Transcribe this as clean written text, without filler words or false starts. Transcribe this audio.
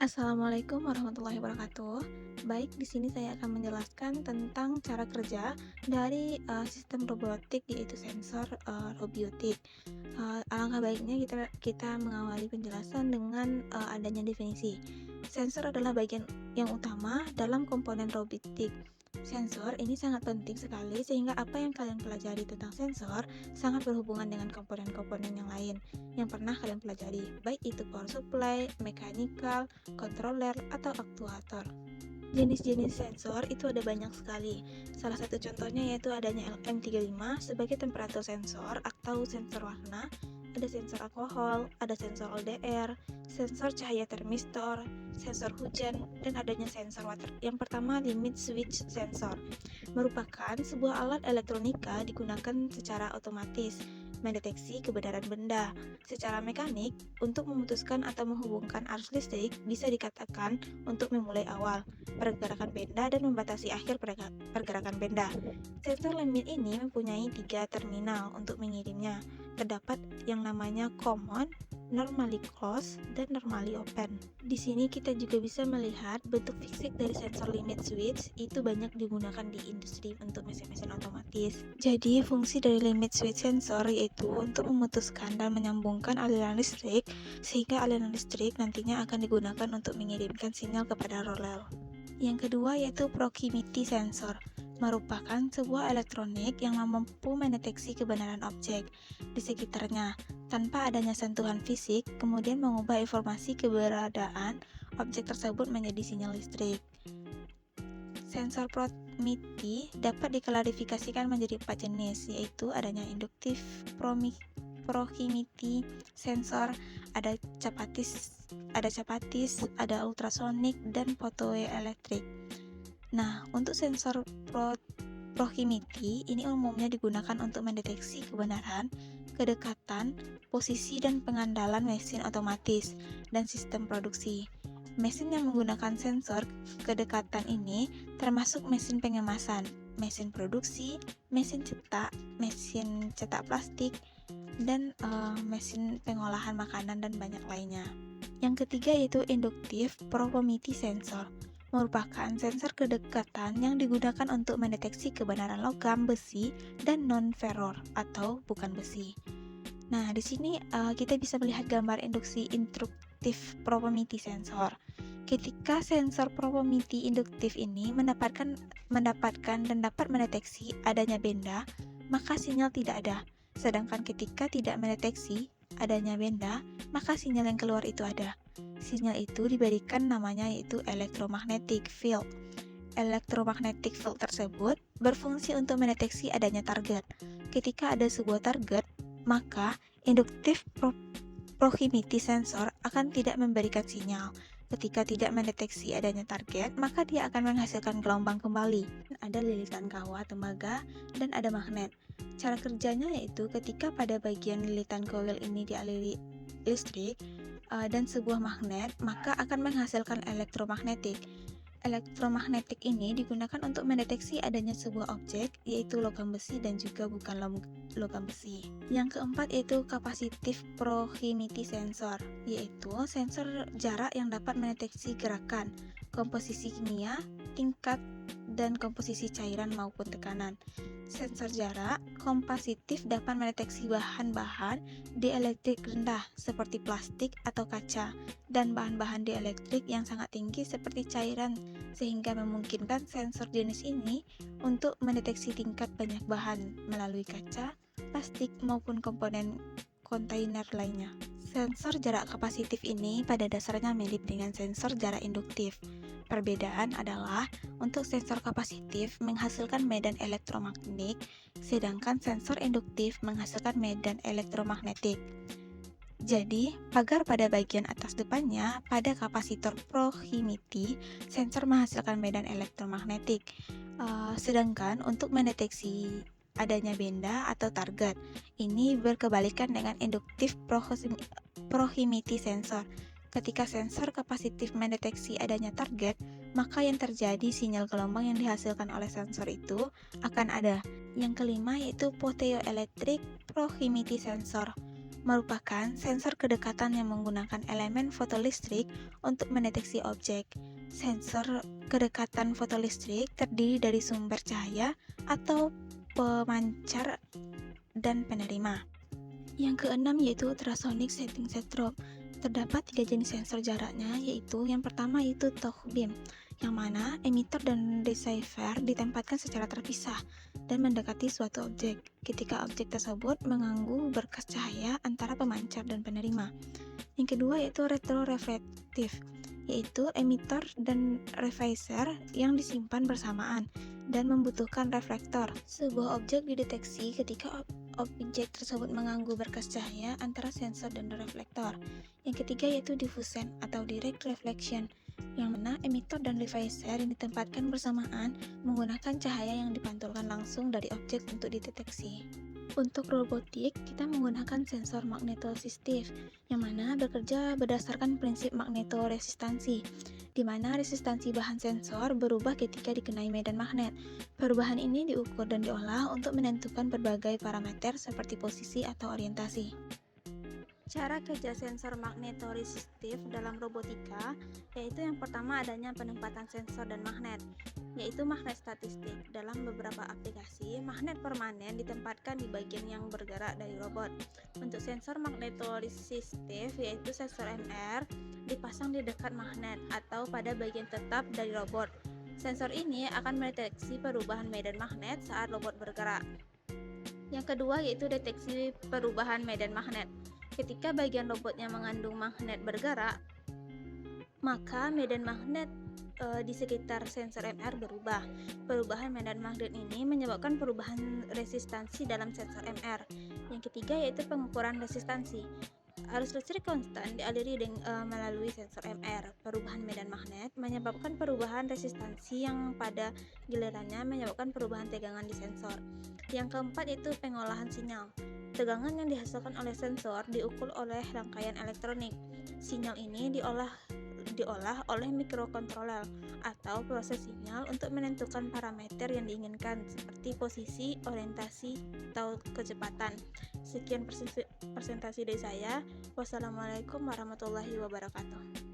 Assalamualaikum warahmatullahi wabarakatuh. Baik, di sini saya akan menjelaskan tentang cara kerja dari sistem robotik yaitu sensor robotik. Alangkah baiknya kita mengawali penjelasan dengan adanya definisi. Sensor adalah bagian yang utama dalam komponen robotik. Sensor ini sangat penting sekali sehingga apa yang kalian pelajari tentang sensor sangat berhubungan dengan komponen-komponen yang lain yang pernah kalian pelajari, baik itu power supply, mechanical, controller, atau aktuator. Jenis-jenis sensor itu ada banyak sekali. Salah satu contohnya yaitu adanya LM35 sebagai temperatur sensor atau sensor warna, ada sensor alkohol, ada sensor LDR, sensor cahaya termistor, sensor hujan, dan adanya sensor water. Yang pertama, limit switch sensor merupakan sebuah alat elektronika digunakan secara otomatis mendeteksi kebenaran benda. Secara mekanik, untuk memutuskan atau menghubungkan arus listrik bisa dikatakan untuk memulai awal pergerakan benda dan membatasi akhir pergerakan benda. Sensor limit ini mempunyai 3 terminal untuk mengirimnya. Terdapat yang namanya common, normally closed, dan normally open. Di sini kita juga bisa melihat bentuk fisik dari sensor limit switch itu banyak digunakan di industri untuk mesin-mesin otomatis. Jadi, fungsi dari limit switch sensor yaitu untuk memutuskan dan menyambungkan aliran listrik sehingga aliran listrik nantinya akan digunakan untuk mengirimkan sinyal kepada relay. Yang kedua yaitu proximity sensor, merupakan sebuah elektronik yang mampu mendeteksi kebenaran objek di sekitarnya tanpa adanya sentuhan fisik, kemudian mengubah informasi keberadaan objek tersebut menjadi sinyal listrik. Sensor proximity dapat diklasifikasikan menjadi 4 jenis, yaitu adanya induktif proximity sensor, ada capatis, ada ultrasonik, dan photoelektrik. Nah, untuk sensor proximity ini umumnya digunakan untuk mendeteksi kebenaran, kedekatan, posisi, dan pengandalan mesin otomatis dan sistem produksi. Mesin yang menggunakan sensor kedekatan ini termasuk mesin pengemasan, mesin produksi, mesin cetak plastik, dan mesin pengolahan makanan dan banyak lainnya. Yang ketiga yaitu induktif proximity sensor, merupakan sensor kedekatan yang digunakan untuk mendeteksi kebenaran logam, besi, dan non-ferror atau bukan besi. Nah, di sini kita bisa melihat gambar induksi induktif proximity sensor. Ketika sensor proximity induktif ini mendapatkan dan dapat mendeteksi adanya benda, maka sinyal tidak ada. Sedangkan ketika tidak mendeteksi adanya benda, maka sinyal yang keluar itu ada. Sinyal itu diberikan namanya yaitu electromagnetic field. Electromagnetic field tersebut berfungsi untuk mendeteksi adanya target. Ketika ada sebuah target, maka induktif proximity sensor akan tidak memberikan sinyal. Ketika tidak mendeteksi adanya target, maka dia akan menghasilkan gelombang kembali. Ada lilitan kawah, tembaga, dan ada magnet. Cara kerjanya yaitu ketika pada bagian lilitan koil ini dialiri listrik dan sebuah magnet, maka akan menghasilkan elektromagnetik. Elektromagnetik ini digunakan untuk mendeteksi adanya sebuah objek, yaitu logam besi dan juga bukan logam besi. Yang keempat yaitu capacitive proximity sensor, yaitu sensor jarak yang dapat mendeteksi gerakan, komposisi kimia, tingkat, dan komposisi cairan maupun tekanan. Sensor jarak kompasitif dapat mendeteksi bahan-bahan dielektrik rendah seperti plastik atau kaca dan bahan-bahan dielektrik yang sangat tinggi seperti cairan, sehingga memungkinkan sensor jenis ini untuk mendeteksi tingkat banyak bahan melalui kaca, plastik maupun komponen kontainer lainnya. Sensor jarak kapasitif ini pada dasarnya mirip dengan sensor jarak induktif. Perbedaan adalah untuk sensor kapasitif menghasilkan medan elektromagnetik, sedangkan sensor induktif menghasilkan medan elektromagnetik. Jadi, pagar pada bagian atas depannya pada kapasitor proximity, sensor menghasilkan medan elektromagnetik. Sedangkan untuk mendeteksi adanya benda atau target, ini berkebalikan dengan induktif proximity sensor. Ketika sensor kapasitif mendeteksi adanya target, maka yang terjadi sinyal gelombang yang dihasilkan oleh sensor itu akan ada. Yang kelima yaitu photoelectric proximity sensor, merupakan sensor kedekatan yang menggunakan elemen fotolistrik untuk mendeteksi objek. Sensor kedekatan fotolistrik terdiri dari sumber cahaya atau pemancar dan penerima. Yang keenam yaitu ultrasonic setting drop. Terdapat 3 jenis sensor jaraknya, yaitu yang pertama yaitu touch beam, yang mana emitter dan receiver ditempatkan secara terpisah dan mendekati suatu objek ketika objek tersebut mengganggu berkas cahaya antara pemancar dan penerima. Yang kedua yaitu retroreflektif, yaitu emitter dan receiver yang disimpan bersamaan dan membutuhkan reflektor. Sebuah objek dideteksi ketika objek tersebut mengganggu berkas cahaya antara sensor dan reflektor. Yang ketiga yaitu diffusion atau direct reflection, yang mana emitter dan receiver yang ditempatkan bersamaan menggunakan cahaya yang dipantulkan langsung dari objek untuk dideteksi. Untuk robotik, kita menggunakan sensor magnetoresistif, yang mana bekerja berdasarkan prinsip magnetoresistansi, di mana resistansi bahan sensor berubah ketika dikenai medan magnet. Perubahan ini diukur dan diolah untuk menentukan berbagai parameter seperti posisi atau orientasi. Cara kerja sensor magnetoresistif dalam robotika yaitu yang pertama adanya penempatan sensor dan magnet, yaitu magnet statistik. Dalam beberapa aplikasi, magnet permanen ditempatkan di bagian yang bergerak dari robot. Untuk sensor magnetoresistif yaitu sensor MR dipasang di dekat magnet atau pada bagian tetap dari robot. Sensor ini akan mendeteksi perubahan medan magnet saat robot bergerak. Yang kedua yaitu deteksi perubahan medan magnet. Ketika bagian robotnya mengandung magnet bergerak, maka medan magnet di sekitar sensor MR berubah. Perubahan medan magnet ini menyebabkan perubahan resistansi dalam sensor MR. Yang ketiga yaitu pengukuran resistansi. Arus listrik konstan dialiri melalui sensor MR. Perubahan medan magnet menyebabkan perubahan resistansi yang pada gilirannya menyebabkan perubahan tegangan di sensor. Yang keempat yaitu pengolahan sinyal. Tegangan yang dihasilkan oleh sensor diukur oleh rangkaian elektronik. Sinyal ini diolah oleh mikrokontroler atau proses sinyal untuk menentukan parameter yang diinginkan seperti posisi, orientasi, atau kecepatan. Sekian presentasi dari saya. Wassalamualaikum warahmatullahi wabarakatuh.